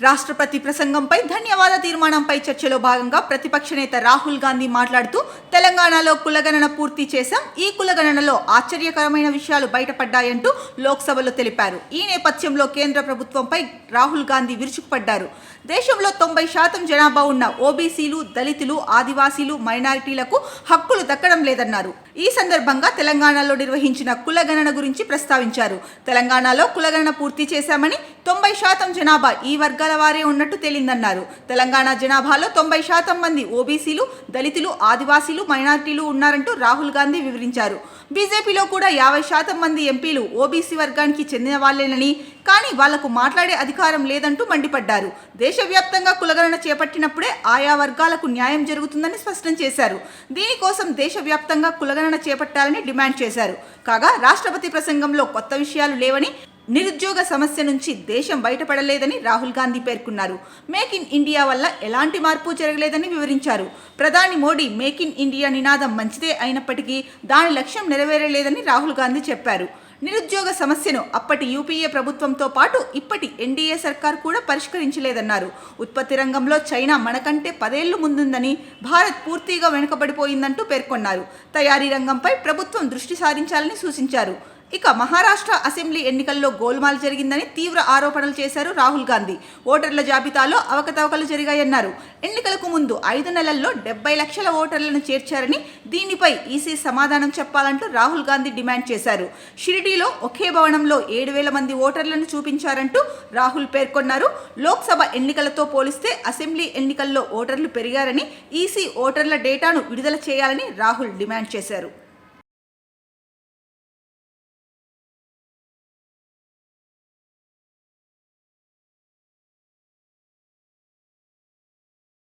రాష్ట్రపతి ప్రసంగంపై ధన్యవాద తీర్మానంపై చర్చలో భాగంగా ప్రతిపక్ష నేత రాహుల్ గాంధీ మాట్లాడుతూ తెలంగాణలో కులగణన పూర్తి చేశాం, ఈ కులగణనలో ఆశ్చర్యకరమైన విషయాలు బయటపడ్డాయంటూ లోక్సభలో తెలిపారు. ఈ నేపథ్యంలో కేంద్ర ప్రభుత్వంపై రాహుల్ గాంధీ విరుచుకుపడ్డారు. దేశంలో 90% జనాభా ఉన్న ఓబీసీలు, దళితులు, ఆదివాసీలు, మైనారిటీలకు హక్కులు దక్కడం లేదన్నారు. ఈ సందర్భంగా తెలంగాణలో నిర్వహించిన కులగణన గురించి ప్రస్తావించారు. తెలంగాణలో కులగణన పూర్తి చేశామని, 90% జనాభా ఈ వర్గాల వారే ఉన్నట్టు తేలిందన్నారు. తెలంగాణ జనాభాలో 90% మంది ఓబీసీలు, దళితులు, ఆదివాసీలు, మైనారిటీలు ఉన్నారంటూ రాహుల్ గాంధీ వివరించారు. బీజేపీలో కూడా 50% మంది ఎంపీలు ఓబీసీ వర్గానికి చెందిన వాళ్లేనని, కానీ వాళ్లకు మాట్లాడే అధికారం లేదంటూ మండిపడ్డారు. దేశవ్యాప్తంగా కులగణన చేపట్టినప్పుడే ఆయా వర్గాలకు న్యాయం జరుగుతుందని స్పష్టం చేశారు. దీనికోసం దేశవ్యాప్తంగా కులగణన చేపట్టాలని డిమాండ్ చేశారు. కాగా రాష్ట్రపతి ప్రసంగంలో కొత్త విషయాలు లేవని, నిరుద్యోగ సమస్య నుంచి దేశం బయటపడలేదని రాహుల్ గాంధీ పేర్కొన్నారు. మేక్ ఇన్ ఇండియా వల్ల ఎలాంటి మార్పు జరగలేదని వివరించారు. ప్రధాని మోడీ మేక్ ఇన్ ఇండియా నినాదం మంచిదే అయినప్పటికీ దాని లక్ష్యం నెరవేరలేదని రాహుల్ గాంధీ చెప్పారు. నిరుద్యోగ సమస్యను అప్పటి యూపీఏ ప్రభుత్వంతో పాటు ఇప్పటి ఎన్డీఏ సర్కార్ కూడా పరిష్కరించలేదన్నారు. ఉత్పత్తి రంగంలో చైనా మనకంటే 10 ఏళ్లు ముందుందని, భారత్ పూర్తిగా వెనుకబడిపోయిందంటూ పేర్కొన్నారు. తయారీ రంగంపై ప్రభుత్వం దృష్టి సారించాలని సూచించారు. ఇక మహారాష్ట్ర అసెంబ్లీ ఎన్నికల్లో గోల్మాల్ జరిగిందని తీవ్ర ఆరోపణలు చేశారు రాహుల్ గాంధీ. ఓటర్ల జాబితాలో అవకతవకలు జరిగాయన్నారు. ఎన్నికలకు ముందు 5 నెలల్లో 70 లక్షల ఓటర్లను చేర్చారని, దీనిపై ఈసీ సమాధానం చెప్పాలంటూ రాహుల్ గాంధీ డిమాండ్ చేశారు. షిరిడీలో ఒకే భవనంలో 7,000 మంది ఓటర్లను చూపించారంటూ రాహుల్ పేర్కొన్నారు. లోక్సభ ఎన్నికలతో పోలిస్తే అసెంబ్లీ ఎన్నికల్లో ఓటర్లు పెరిగారని, ఈసీ ఓటర్ల డేటాను విడుదల చేయాలని రాహుల్ డిమాండ్ చేశారు.